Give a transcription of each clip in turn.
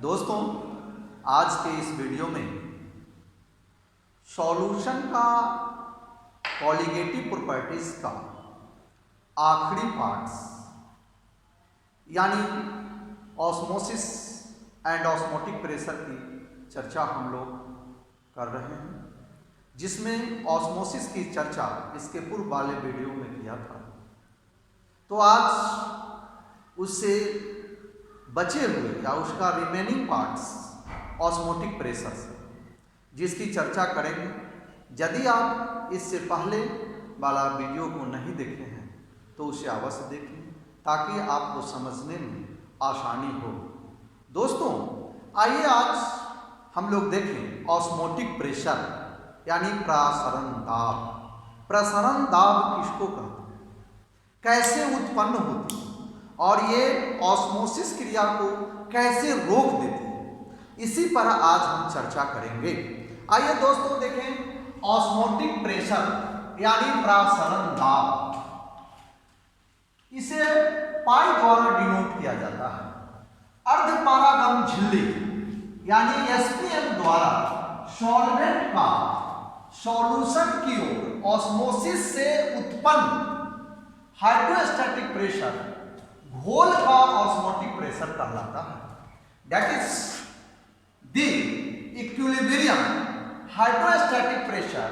दोस्तों, आज के इस वीडियो में सॉल्यूशन का कॉलिगेटिव प्रॉपर्टीज का आखिरी पार्ट्स यानी ऑस्मोसिस एंड ऑस्मोटिक प्रेशर की चर्चा हम लोग कर रहे हैं, जिसमें ऑस्मोसिस की चर्चा इसके पूर्व वाले वीडियो में किया था। तो आज उससे बचे हुए या उसका रिमेनिंग पार्ट्स ऑस्मोटिक प्रेशर से जिसकी चर्चा करेंगे। यदि आप इससे पहले वाला वीडियो को नहीं देखे हैं तो उसे अवश्य देखें ताकि आपको समझने में आसानी हो। दोस्तों, आइए आज हम लोग देखें ऑस्मोटिक प्रेशर यानी प्रसरण दाब। प्रसरण दाब किसको कहते हैं, कैसे उत्पन्न होती है और ये ऑस्मोसिस क्रिया को कैसे रोक देती है, इसी पर आज हम चर्चा करेंगे। आइए दोस्तों देखें ऑस्मोटिक प्रेशर यानी प्रसरण दाब। इसे पाई द्वारा डिनोट किया जाता है। अर्धपारागम झिल्ली यानी एसपीएम द्वारा सॉल्वेंट का सॉल्यूशन की ओर ऑस्मोसिस से उत्पन्न हाइड्रोस्टैटिक प्रेशर घोल का ऑस्मोटिक प्रेशर कहलाता है। That is the equilibrium hydrostatic pressure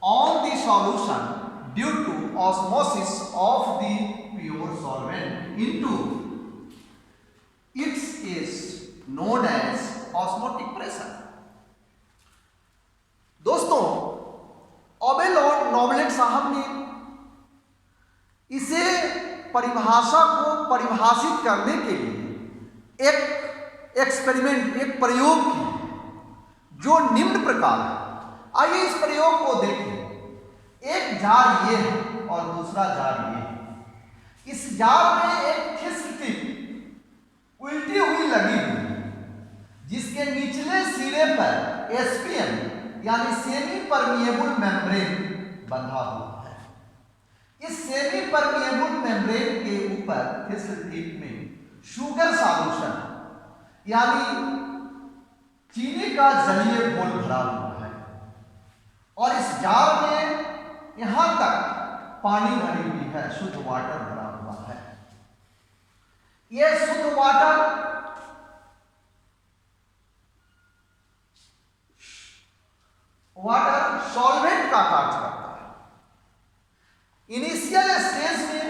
on the solution due to osmosis of the pure solvent into its is known as osmotic pressure. दोस्तों, ओबेल और नोबलेट साहब ने इसे परिभाषा को परिभाषित करने के लिए एक एक्सपेरिमेंट, एक प्रयोग की जो निम्न प्रकार है। आइए इस प्रयोग को देखें। एक जार ये है और दूसरा जार ये है। इस जार में एक थिस्क टिप उल्टी हुई लगी हुई है, जिसके निचले सिरे पर एसपीएम यानी सेमी परमिएबल मेम्ब्रेन बंधा हुआ है। इस सेमी परमिएबल मेम्ब्रेन के ऊपर थिस्क टिप में शुगर सॉल्यूशन यानी चीनी का जलीय घोल भरा हुआ है और इस जार में यहां तक पानी भरी हुई है, शुद्ध वाटर भरा हुआ है। यह शुद्ध वाटर सॉल्वेंट का कार्य करता है। इनिशियल स्टेज में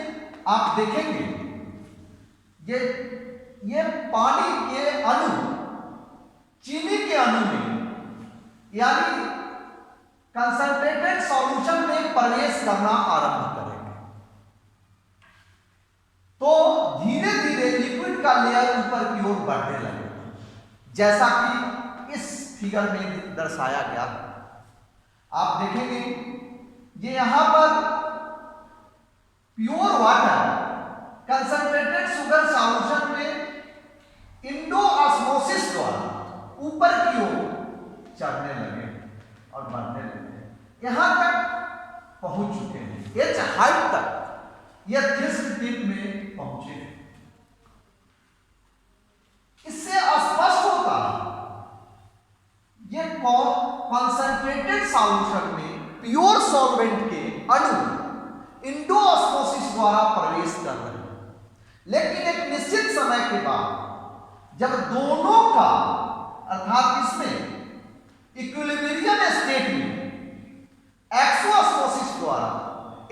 आप देखेंगे ये पानी के अणु चीनी के अणु में यानी कंसंट्रेटेड सॉल्यूशन में प्रवेश करना आरंभ करेंगे, तो धीरे धीरे लिक्विड का लेयर ऊपर की ओर बढ़ने लगेगा, जैसा कि इस फिगर में दर्शाया गया है। आप देखेंगे ये यहां पर pure water concentrated sugar solution में इंडोऑस्मोसिस द्वारा ऊपर की ओर चढ़ने लगे और बढ़ने लगे, यहां तक पहुंच चुके हैं। एच हाइट तक यह थिस्क टिप में पहुंचे। इससे स्पष्ट होता है ये कंसंट्रेटेड सॉल्यूशन में प्योर सॉल्वेंट के अणु इंडोऑस्मोसिस द्वारा प्रवेश कर रहे हैं, लेकिन एक निश्चित समय के बाद जब दोनों का अर्थात इसमें इक्विलिब्रियम स्टेट में एक्सोऑस्मोसिस द्वारा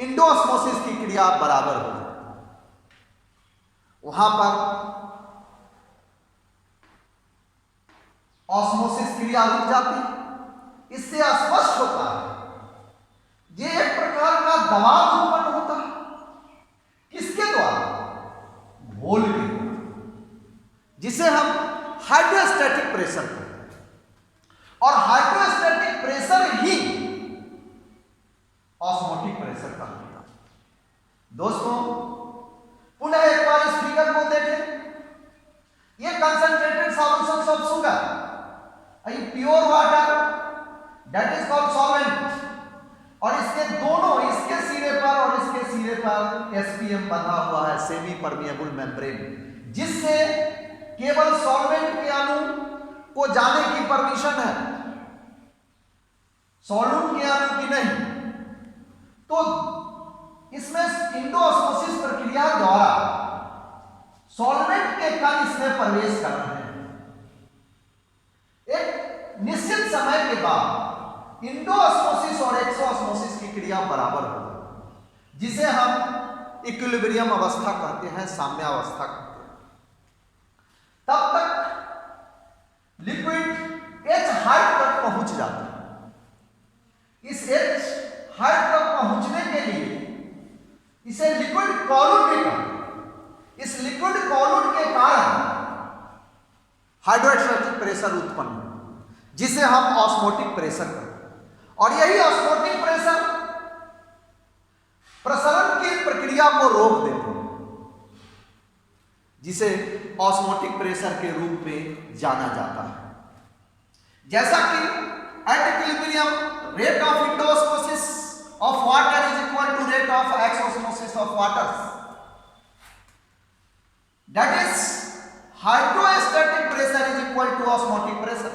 इंडोऑस्मोसिस की क्रिया बराबर हो जाती है, वहां पर ऑस्मोसिस क्रिया रुक जाती है। इससे स्पष्ट होता है ये एक प्रकार का दबाव उत्पन्न होता है। किसके द्वारा? घोल के द्वारा, जिसे हम हाइड्रोस्टैटिक प्रेशर कहते हैं। और हाइड्रोस्टैटिक प्रेशर ही ऑस्मोटिक प्रेशर का होता है। दोस्तों, पुनः एक बार इस फिगर को देखें। ये concentrated solution of sugar, pure water that is called solvent, और इसके दोनों, इसके सिरे पर और इसके सिरे पर एसपीएम बंधा हुआ है, सेमी परमिएबल मेम्ब्रेन, जिससे केवल सॉल्वेंट के अणु को जाने की परमिशन है, सॉल्यूट के अणु की नहीं। तो इसमें इंडोऑस्मोसिस प्रक्रिया द्वारा सॉल्वेंट के कण इसमें प्रवेश कर रहे हैं। एक निश्चित समय के बाद इंडोऑस्मोसिस और एक्सोऑस्मोसिस की क्रिया बराबर होगी, जिसे हम इक्विलिब्रियम अवस्था कहते हैं, साम्यावस्था कहते हैं। तब तक लिक्विड H हाइट तक पहुंच जाता है। इस H हाइट तक पहुंचने के लिए इसे लिक्विड कॉलूट भी कहते हैं। इस लिक्विड कॉलूट के कारण हाइड्रोस्टैटिक प्रेशर उत्पन्न हो, जिसे हम ऑस्मोटिक प्रेशर कहते हैं। और यही ऑस्मोटिक प्रेशर प्रसरण की प्रक्रिया को रोक देते हैं, जिसे ऑस्मोटिक प्रेशर के रूप में जाना जाता है। जैसा कि at equilibrium rate of endosmosis of water is equal to rate of exosmosis of water, that is hydrostatic pressure is equal to osmotic pressure.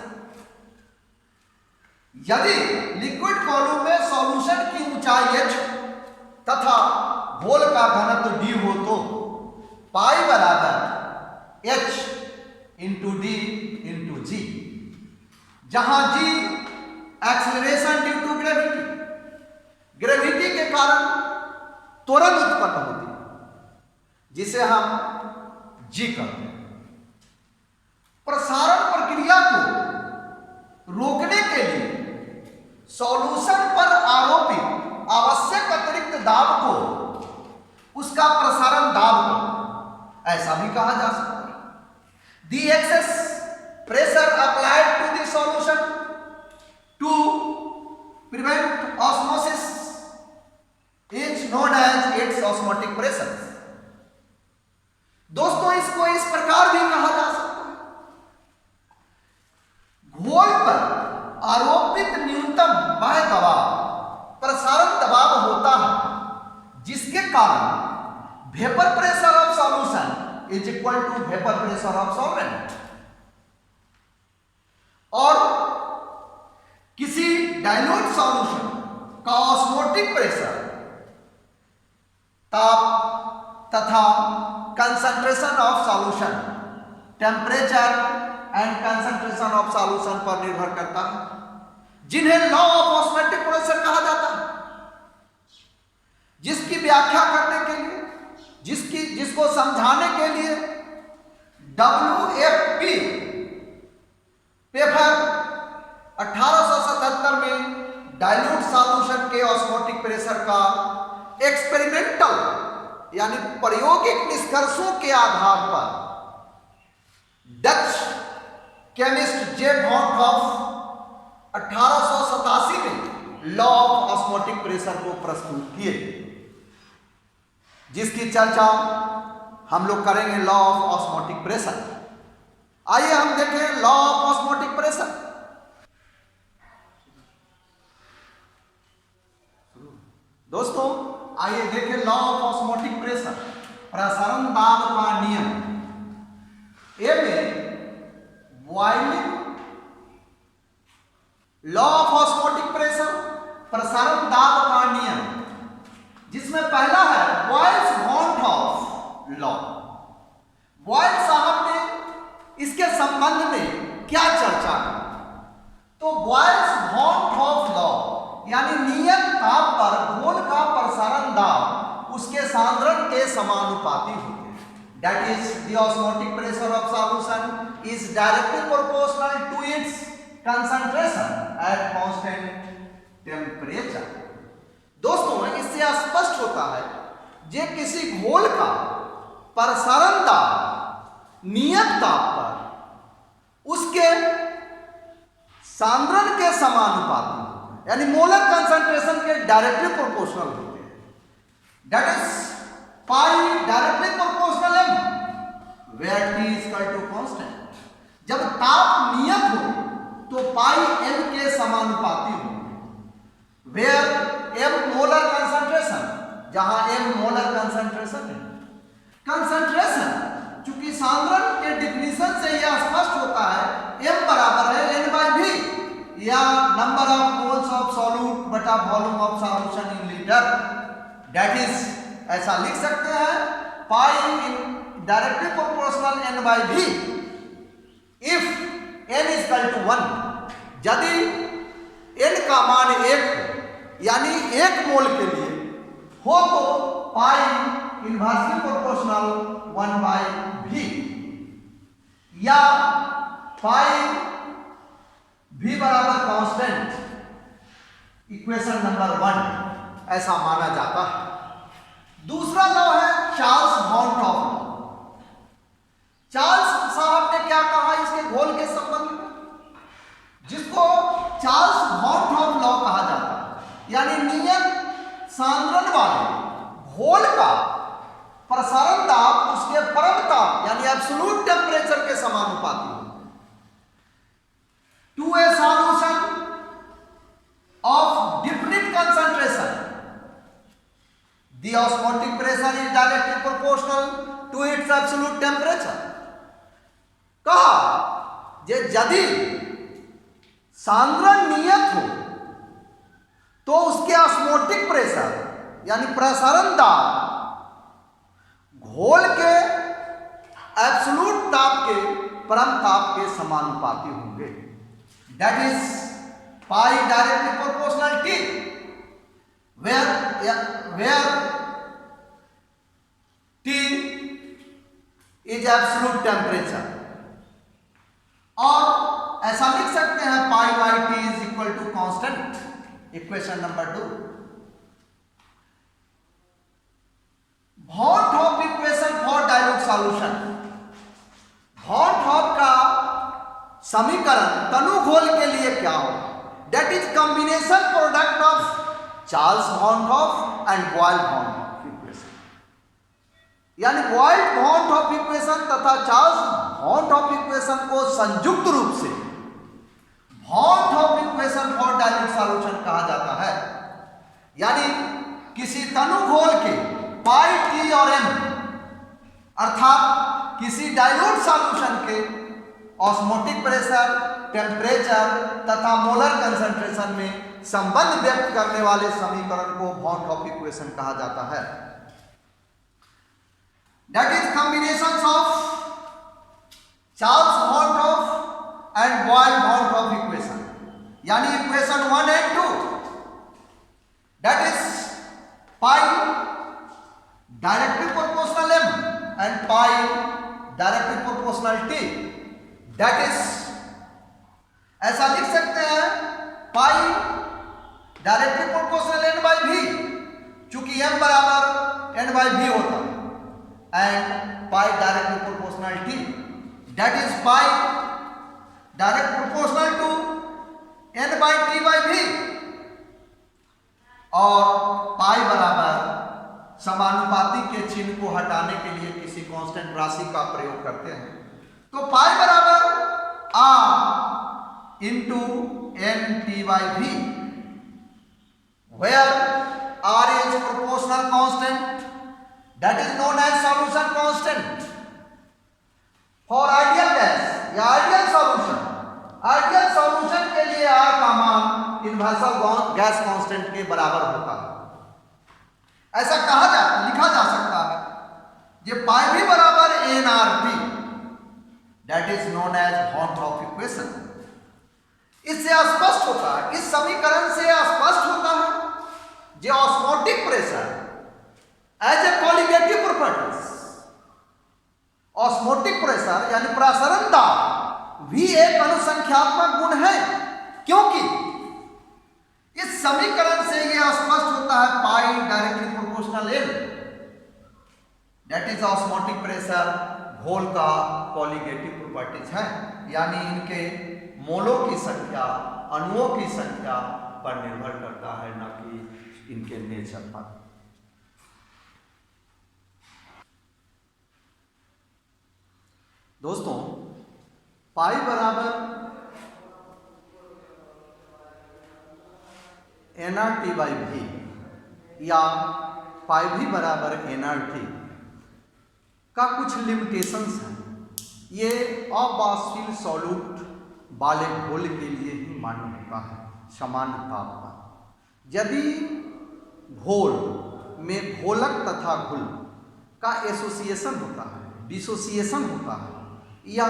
यदि लिक्विड कॉलम में सॉल्यूशन की ऊंचाई h तथा घोल का घनत्व d हो तो पाई बराबर h into D into G, जहां g acceleration due to gravity, gravity के कारण त्वरण उत्पन्न होती है, जिसे हम g कहते हैं। प्रसारण प्रक्रिया को रोकने के लिए सॉल्यूशन पर आरोपित आवश्यक अतिरिक्त दाब को उसका प्रसारण दाब ऐसा भी कहा जा सकता है। The excess pressure applied to the solution to prevent osmosis is known as its osmotic pressure. दोस्तों, इसको इस प्रकार भी कहा जा सकता है, घोल पर आरोपित न्यूनतम बाह्य दबाव प्रसारण दबाव होता है, जिसके कारण vapour pressure of solution is equal to vapour pressure of solvent. और किसी डाइल्यूट सॉल्यूशन का ऑस्मोटिक प्रेशर ताप तथा concentration of solution, temperature and concentration of solution पर निर्भर करता है, जिन्हें लॉ ऑफ ऑस्मोटिक प्रेशर कहा जाता है, जिसकी व्याख्या करने के लिए, जिसको समझाने के लिए WFP पेपर 1877 में डाइल्यूट सॉल्यूशन के ऑस्मोटिक प्रेशर का एक्सपेरिमेंटल यानी प्रायोगिक निष्कर्षों के आधार पर डच केमिस्ट जे वॉन हॉफ 1887 में लॉ ऑफ ऑस्मोटिक प्रेशर को प्रस्तुत किए, जिसकी चर्चा हम लोग करेंगे लॉ ऑफ ऑस्मोटिक प्रेशर। आइए हम देखें लॉ ऑफ ऑस्मोटिक प्रेशर। दोस्तों, आइए देखें लॉ ऑफ ऑस्मोटिक प्रेशर, प्रसारण दाब का नियम। ए में boiling law of osmotic pressure, प्रसारण दाब का नियम, जिसमें पहला है Boyle's bond of law. Boyle साहब ने इसके संबंध में क्या चर्चा की? तो बॉयल्स बॉन्ड ऑफ लॉ यानी नियत ताप पर घोल का प्रसारण दाब उसके सांद्रण के समानुपाती होते हैं। That is, the osmotic pressure of solution is directly proportional to its concentration at constant temperature। दोस्तों, इससे स्पष्ट होता है जे किसी घोल का प्रसारण दाब नियत ताप पर उसके सांद्रण के समानुपाती यानी मोलर कंसंट्रेशन के डायरेक्टली प्रोपोर्शनल होते हैं। That is pi directly proportional m where t is equal to constant. जब ताप नियत हो तो पाई m के समानुपाती होंगे, वेयर m मोलर कंसंट्रेशन, जहां m मोलर कंसंट्रेशन है। कंसंट्रेशन चूंकि सांद्रण के डिफिनीशन से यह स्पष्ट होता है m बराबर volume of solution in litre, that is ऐसा लिख सकते हैं pi in directly proportional n by v if n is equal to 1, यदि n का मान 1 हो यानी 1 मोल के लिए हो तो पाई इनवर्सली प्रोपोर्शनल 1 by v या पाई v बराबर कांस्टेंट, इक्वेशन नंबर 1 ऐसा माना जाता है। दूसरा लॉ है चार्ल्स वॉन-टॉप लॉ। चार्ल्स साहब ने क्या कहा इसके घोल के संबंध में, जिसको चार्ल्स वॉन-टॉप लॉ कहा जाता है, यानी नियत सांद्रण वाले घोल का प्रसारण दाब उसके परम ताप यानी एब्सोल्यूट टेम्परेचर के समानुपाती हो। To a solution of definite concentration, the osmotic pressure is directly proportional to its absolute temperature। कहा जे यदि सांद्रण नियत हो तो उसके ऑस्मोटिक प्रेशर यानी प्रसारण दाब घोल के एब्सोल्यूट ताप के परम ताप के समानुपाती होंगे। That is pi directly proportional T, where T is absolute temperature, और ऐसा लिख सकते हैं pi by T is equal to constant, equation number 2। Von-top equation for dilute solution, von-top का समीकरण तनु घोल के लिए क्या होगा? That is combination product of Charles Won-Topf and Boyle-Won-Topf equation, यानी Boyle-Won-Topf equation तथा Charles Won-Topf equation को संयुक्त रूप से Won-Topf equation for dilute solution कहा जाता है। यानी किसी तनु घोल के पाई टी और m अर्थात किसी डाइल्यूट सॉल्यूशन के ऑस्मोटिक प्रेशर, टेम्परेचर तथा मोलर कंसंट्रेशन में संबंध व्यक्त करने वाले समीकरण को वॉन-टॉप इक्वेशन कहा जाता है। That is combinations of Charles Van't Hoff and Boyle Van't Hoff equation, यानी equation 1 and 2। That is pi directly proportional m and pi directly proportional t। That is ऐसा लिख सकते हैं pi directly proportional n by v, चूंकि m बराबर n by v होता है, and pi directly proportional t, that is pi direct proportional to n by t by v, और पाई बराबर समानुपाती के चिन्ह को हटाने के लिए किसी कांस्टेंट राशि का प्रयोग करते हैं, तो पाई बराबर r into n t by v, where r is proportional constant, that is known as solution constant। for ideal gas या ideal solution के लिए r का मान यूनिवर्सल गैस कांस्टेंट के बराबर होता है। ऐसा लिखा जा सकता है ये पाई भी बराबर nRT, that is known as von-top equation. इससे स्पष्ट होता है, इस समीकरण से स्पष्ट होता है जो osmotic pressure as a colligative properties, osmotic pressure यानी प्रसारण दाब भी एक अनुसंख्यात्मक गुण है, क्योंकि इस समीकरण से यह स्पष्ट होता है pi directly proportional n, that is osmotic pressure घोल का कॉलिगेटिव प्रॉपर्टीज है, यानी इनके मोलों की संख्या अणुओं की संख्या पर निर्भर करता है, न कि इनके नेचर पर। दोस्तों पाई बराबर nRT by v या पाई भी बराबर nRT का कुछ लिमिटेशंस हैं। ये अबाष्पील सॉल्यूट वाले घोल के लिए ही मान्य होता है सामान्य ताप पर, यदि घोल में घोलक तथा घुल का एसोसिएशन होता है, डिसोसिएशन होता है, या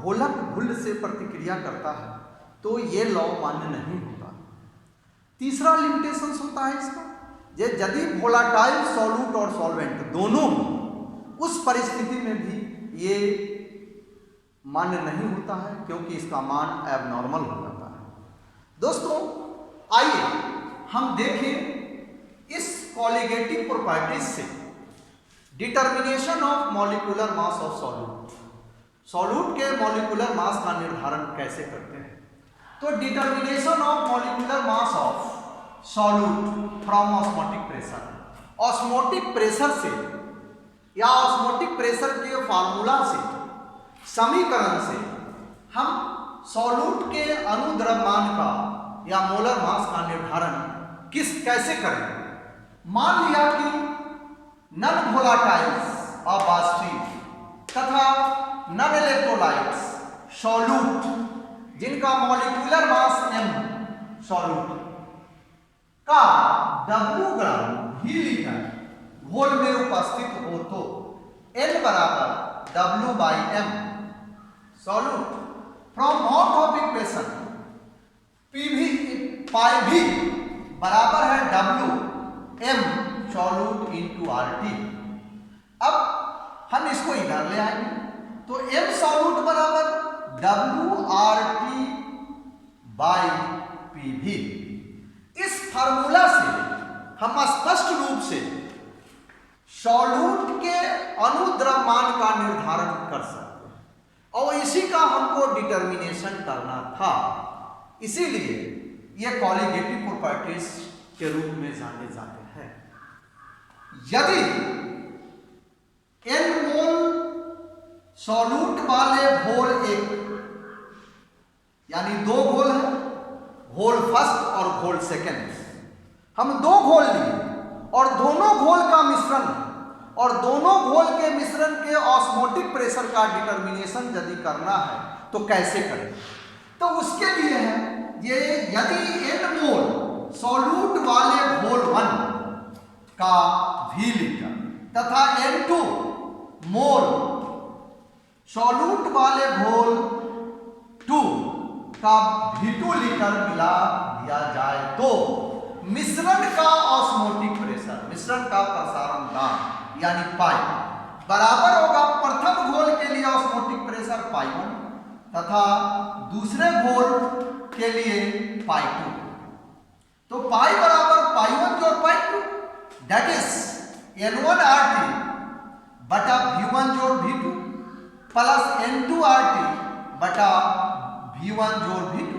घोलक घुल से प्रतिक्रिया करता है, तो ये लॉ मान्य नहीं होता। तीसरा लिमिटेशन होता है इसका, यदि वोलाटाइल सॉल्यूट और सॉल्वेंट दोनों हो, उस परिस्थिति में भी ये मान्य नहीं होता है, क्योंकि इसका मान एबनॉर्मल हो जाता है। दोस्तों, आइए हम देखें इस कॉलिगेटिव प्रॉपर्टीज से determination of molecular mass of solute, solute के मॉलिक्यूलर मास का निर्धारण कैसे करते हैं। तो determination of molecular mass of solute from osmotic pressure, osmotic pressure से या ऑस्मोटिक प्रेशर के फार्मूला से, समीकरण से हम सॉल्यूट के अनुद्रव्यमान का या मोलर मास का निर्धारण कैसे करें। मान लिया कि नॉन वोलाटाइल्स अबास्ट्रीट तथा नॉन इलेक्ट्रोलाइट्स सॉल्यूट जिनका मॉलिक्यूलर मास m सॉल्यूट का W ग्राम ही लीटर घोल में उपस्थित हो तो N बराबर W/m solute from mouth of equation PV पाई भी बराबर है WM सॉल्यूट इंटू RT। अब हम इसको इधर ले आएंगे, तो M सॉल्यूट बराबर WRT/PV। इस फार्मूला से हम स्पष्ट रूप से सॉल्यूट के अनुद्रव्यमान का निर्धारण कर सकते हैं, और इसी का हमको डिटर्मिनेशन करना था। इसीलिए ये कॉलिगेटिव प्रॉपर्टीज के रूप में जाने जाते हैं। यदि n मोल सॉल्यूट वाले घोल एक, यानी दो घोल है, घोल फर्स्ट और घोल सेकेंड, हम दो घोल लिए और दोनों घोल का मिश्रण, और दोनों घोल के मिश्रण के ऑस्मोटिक प्रेशर का डिटर्मिनेशन यदि करना है तो कैसे करें। तो उसके लिए है ये, यदि n मोल सॉल्यूट वाले घोल 1 का V लीटर तथा n2 मोल सॉल्यूट वाले घोल 2 का V2 लीटर मिला दिया जाए तो मिश्रण का ऑस्मोटिक प्रेशर, मिश्रण का प्रसारण दाब यानी पाई बराबर होगा प्रथम घोल के लिए ऑस्मोटिक प्रेशर पाई1 तथा दूसरे घोल के लिए पाई2। तो पाई बराबर पाई1 जोड़ पाई2, दैट इज N1RT बटा V1 जोड़ V2 प्लस N2RT बटा V1 जोड़ V2।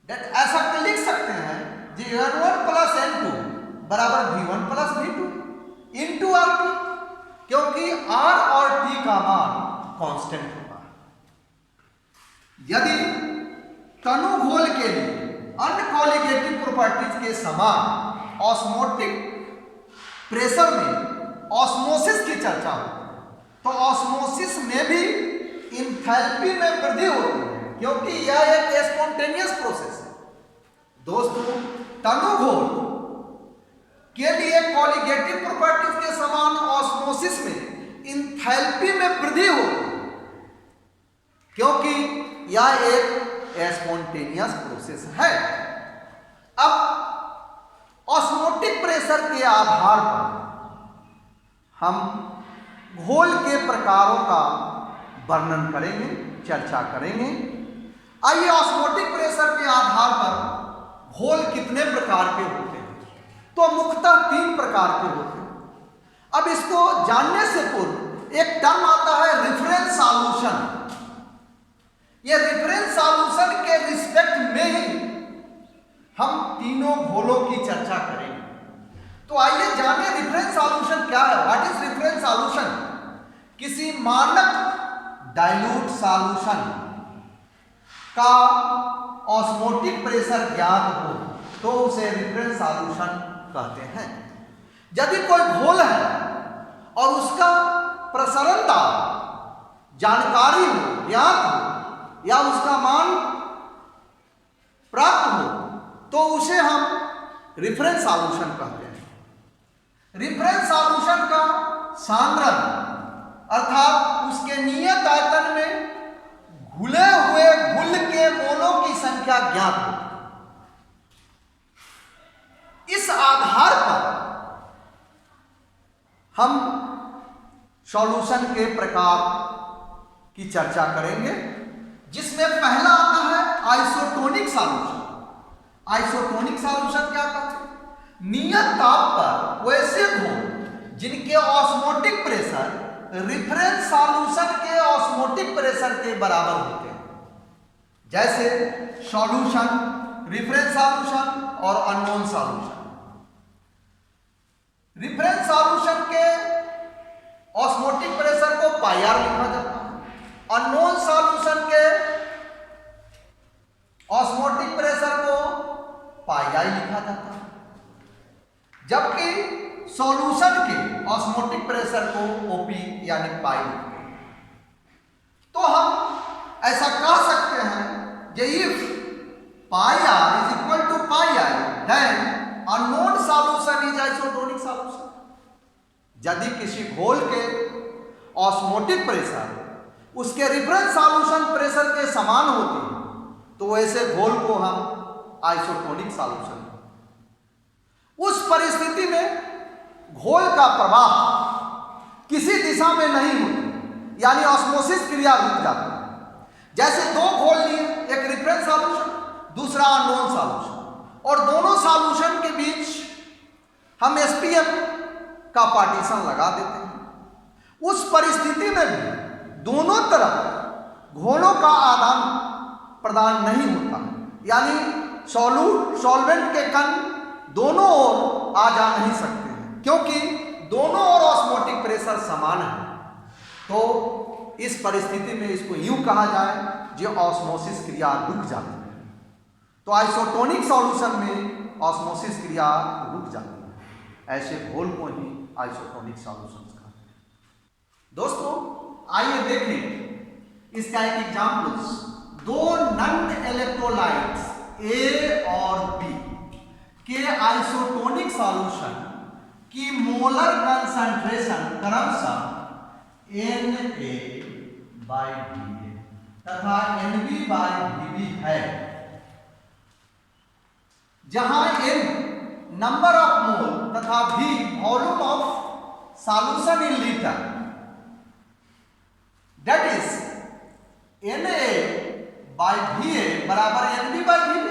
ऐसा लिख सकते हैं जी, N1 प्लस N2 बराबर V1 plus V2 into RT, क्योंकि R और T का मान कांस्टेंट होगा। यदि तनु घोल के लिए अन्य कॉलिगेटिव प्रॉपर्टीज के समान ऑस्मोटिक प्रेशर में ऑस्मोसिस की चर्चा हो, तो ऑस्मोसिस में भी इंथैल्पी में वृद्धि होती है, क्योंकि यह एक स्पॉन्टेनियस प्रोसेस है। दोस्तों, तनु घोल के लिए कॉलिगेटिव प्रॉपर्टीज के समान ऑस्मोसिस में इंथैल्पी में वृद्धि होती है, क्योंकि यह एक स्पॉन्टेनियस प्रोसेस है। अब ऑस्मोटिक प्रेशर के आधार पर हम घोल के प्रकारों का वर्णन करेंगे, चर्चा करेंगे। आइए, ऑस्मोटिक प्रेशर के आधार पर घोल कितने प्रकार के होते हैं, तो मुख्यतः 3 प्रकार के होते हैं। अब इसको जानने से पूर्व एक टर्म आता है रेफरेंस सॉल्यूशन। ये रेफरेंस सॉल्यूशन के रिस्पेक्ट में ही हम तीनों घोलों की चर्चा करेंगे। तो आइए जाने रेफरेंस सॉल्यूशन क्या है। What is reference solution? किसी मानक डाइल्यूट सॉल्यूशन का ऑस्मोटिक प्रेशर ज्ञात हो तो उसे रेफरेंस सॉल्यूशन कहते हैं। यदि कोई घोल है और उसका प्रसरण दाब जानकारी हो, ज्ञात हो, या उसका मान प्राप्त हो, तो उसे हम रेफरेंस सॉल्यूशन कहते हैं। रेफरेंस सॉल्यूशन का सांद्रण अर्थात उसके नियत आयतन में घुले हुए घुल के मोलों की संख्या ज्ञात हो। इस आधार पर हम सॉल्यूशन के प्रकार की चर्चा करेंगे, जिसमें पहला आता है आइसोटोनिक सॉल्यूशन। आइसोटोनिक सॉल्यूशन क्या कहते हैं? नियत ताप पर वैसे घोल जिनके ऑस्मोटिक प्रेशर रेफरेंस सॉल्यूशन के ऑस्मोटिक प्रेशर के बराबर होते हैं, जैसे सॉल्यूशन, रेफरेंस सॉल्यूशन और अननोन सॉल्यूशन। रेफरेंस सॉल्यूशन के ऑस्मोटिक प्रेशर को पाई आर लिखा जाता है, अननोन सॉल्यूशन के ऑस्मोटिक प्रेशर को पाई आई लिखा जाता है, जबकि सॉल्यूशन के ऑस्मोटिक प्रेशर को ओपी यानी पाई लिखते हैं। तो हम ऐसा कह सकते हैं कि if pi R is equal to pi I then unknown solution is isotonic solution. यदि किसी घोल के ऑस्मोटिक प्रेशर उसके रेफरेंस सॉल्यूशन प्रेशर के समान होती है तो ऐसे घोल को हम आइसोटोनिक सॉल्यूशन। उस परिस्थिति में घोल का प्रवाह किसी दिशा में नहीं होती, यानी ऑस्मोसिस क्रिया रुक जाती है। जैसे दो घोल लिए, एक रेफरेंस सॉल्यूशन, दूसरा अननोन सॉल्यूशन, और दोनों सॉल्यूशन के बीच हम एसपीएम का पार्टीशन लगा देते हैं। उस परिस्थिति में भी दोनों तरफ घोलों का आदान प्रदान नहीं होता, यानी सॉल्वेंट के कण दोनों ओर आ जा नहीं सकते हैं, क्योंकि दोनों ओर ऑस्मोटिक प्रेशर समान है। तो इस परिस्थिति में इसको यूं कहा जाए जो ऑस्मोसिस क्रिया रुक जाती है। तो आइसोटोनिक सॉल्यूशन में ऑस्मोसिस क्रिया रुक जाती है, ऐसे घोल को ही आइसोटोनिक सॉल्यूशन कहते हैं। दोस्तों आइए देखें इसका एक एग्जाम्पल्स। दो नन इलेक्ट्रोलाइट्स ए और बी के आइसोटोनिक सॉल्यूशन की मोलर कंसंट्रेशन क्रमशः Na/Va तथा Nb/Vb है, जहां N नंबर ऑफ मोल तथा V volume of solution in litre, that is Na/Va बराबर Nb/Vb।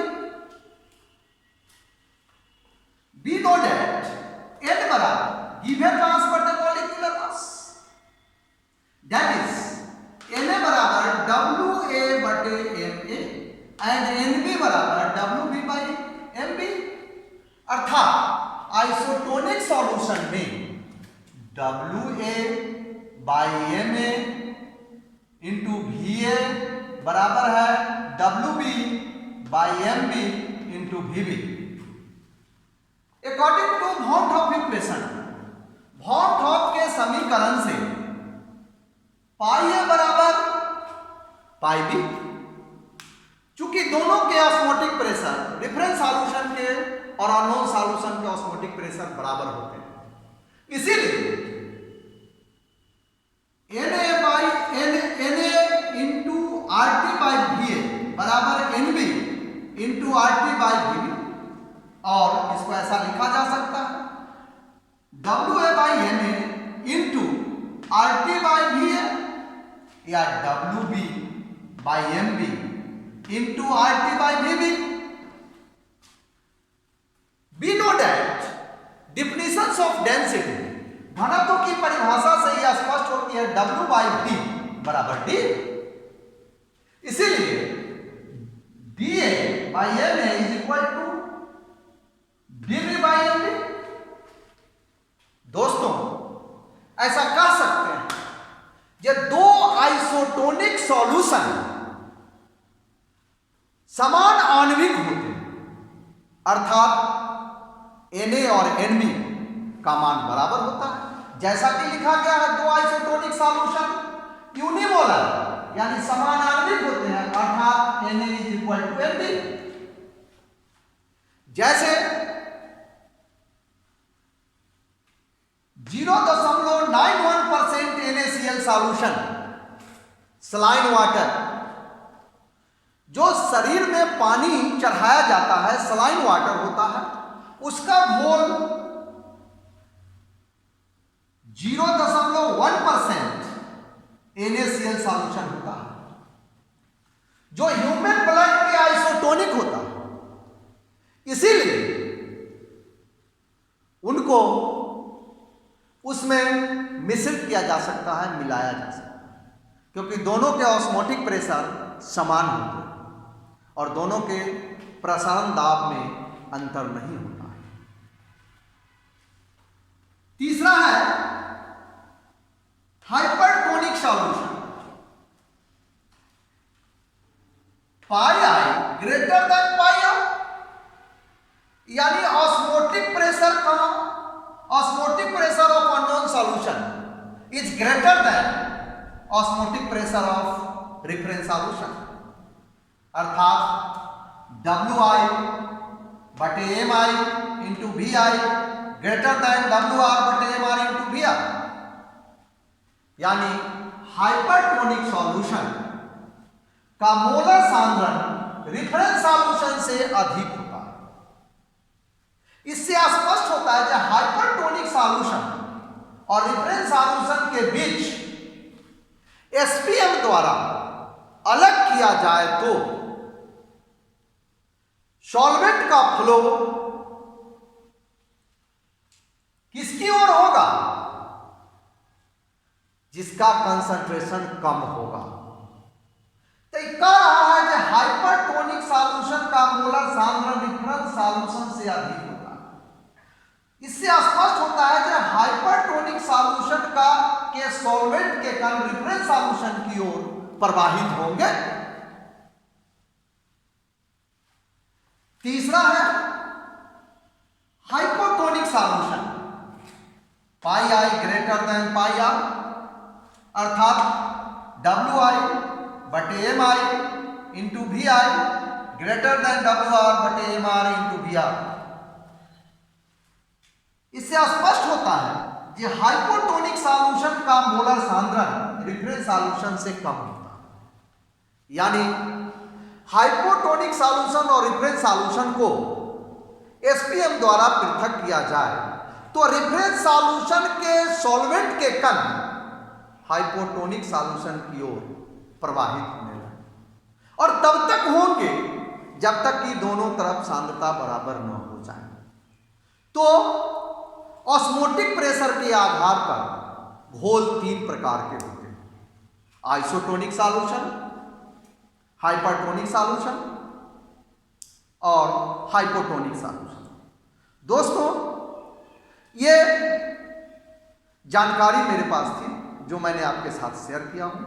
We know that N बराबर given transfer the molecular mass, that is Na बराबर WA/Ma and Nb बराबर WB/Mb। अर्थात isotonic solution में WA/Ma into Va बराबर है WB/Mb into Vb। According to van't Hoff equation, van't Hoff के समीकरण से पाई ए बराबर पाई बी, चूंकि दोनों के ऑस्मोटिक प्रेशर रेफरेंस सॉल्यूशन के और अननोन सॉल्यूशन के ऑस्मोटिक प्रेशर बराबर होते हैं, इसीलिए Na इंटू RT/Va बराबर Nb इंटू RT/Vb, और इसको ऐसा लिखा जा सकता है WA/Ma इंटू RT/Va या WB/Mb into RT/Vb। We know that definitions of density, घनत्व की परिभाषा से यह स्पष्ट होती है W/D बराबर D। इसीलिए Da/Ma is equal to Db/Mb। दोस्तों ऐसा कह सकते हैं कि दो आइसोटोनिक सॉल्यूशन समान आणविक होते हैं, अर्थात Na और Nb का मान बराबर होता है। जैसा कि लिखा गया है, दो आइसोटोनिक सॉल्यूशन यूनिमोलर यानी समान आणविक होते हैं, अर्थात Na is equal to Nb। जैसे सॉल्यूशन, सलाइन वाटर, जो शरीर में पानी चढ़ाया जाता है, सलाइन वाटर होता है, उसका घोल 0.1% NaCl सॉल्यूशन होता है, जो ह्यूमन ब्लड के आइसोटोनिक होता है। इसीलिए उनको उसमें मिश्रित किया जा सकता है, मिलाया जा सकता है, क्योंकि दोनों के ऑस्मोटिक प्रेशर समान होते हैं और दोनों के प्रसारण दाब में अंतर नहीं होता है। तीसरा है hypertonic solution. Pi I greater than pi R, यानी ऑस्मोटिक प्रेशर का, osmotic pressure of unknown solution is greater than osmotic pressure of reference solution, अर्थात WI बटे MI into VI greater than WR बटे MR इंटू VR, यानी hypertonic solution का molar सांद्रण reference solution से अधिक होता है। इससे स्पष्ट होता है कि हाइपरटोनिक सॉल्यूशन और रेफरेंस सॉल्यूशन के बीच SPM द्वारा अलग किया जाए तो सॉल्वेंट का फ्लो किसकी ओर होगा? जिसका कंसंट्रेशन कम होगा। तो कह रहा है कि हाइपरटोनिक सॉल्यूशन का मोलर सांद्रण रेफरेंस सॉल्यूशन से अधिक होता है। इससे स्पष्ट होता है कि हाइपरटोनिक सॉल्यूशन का के सॉल्वेंट के कण रेफरेंस सॉल्यूशन की ओर प्रवाहित होंगे। तीसरा है hypotonic solution, pi I greater than pi R, अर्थात WI बटे MI into VI greater than WR बटे MR इंटू VR। इससे स्पष्ट होता है कि हाइपोटोनिक सॉल्यूशन का मोलर सांद्रण रेफरेंस सॉल्यूशन से कम होता है, यानी हाइपोटोनिक सॉल्यूशन और रेफरेंस सॉल्यूशन को SPM द्वारा पृथक किया जाए तो रेफरेंस सॉल्यूशन के सॉल्वेंट के कण हाइपोटोनिक सॉल्यूशन की ओर प्रवाहित होने लगे, और तब तक होंगे जब तक कि दोनों तरफ सांद्रता बराबर न हो जाए। तो ऑस्मोटिक प्रेशर के आधार पर घोल 3 प्रकार के होते हैं: आइसोटोनिक सॉल्यूशन, हाइपरटोनिक सॉल्यूशन और हाइपोटोनिक सॉल्यूशन। दोस्तों, ये जानकारी मेरे पास थी जो मैंने आपके साथ शेयर किया हूं।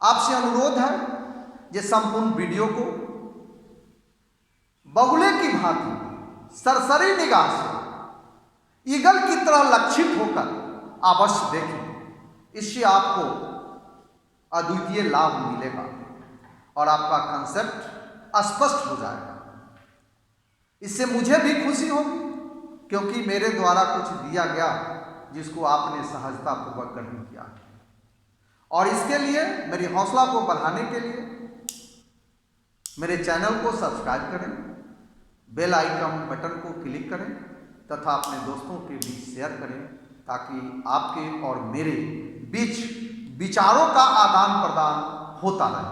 आपसे अनुरोध है कि संपूर्ण वीडियो को बगुले की भांति सरसरी निगाह से ईगल की तरह लक्षित होकर अवश्य देखें। इससे आपको अद्वितीय लाभ मिलेगा और आपका कंसेप्ट स्पष्ट हो जाएगा। इससे मुझे भी खुशी होगी, क्योंकि मेरे द्वारा कुछ दिया गया जिसको आपने सहजतापूर्वक ग्रहण किया। और इसके लिए मेरी हौसला को बढ़ाने के लिए मेरे चैनल को सब्सक्राइब करें, बेल आइकन बटन को क्लिक करें तथा अपने दोस्तों के बीच शेयर करें, ताकि आपके और मेरे बीच विचारों का आदान प्रदान होता रहे।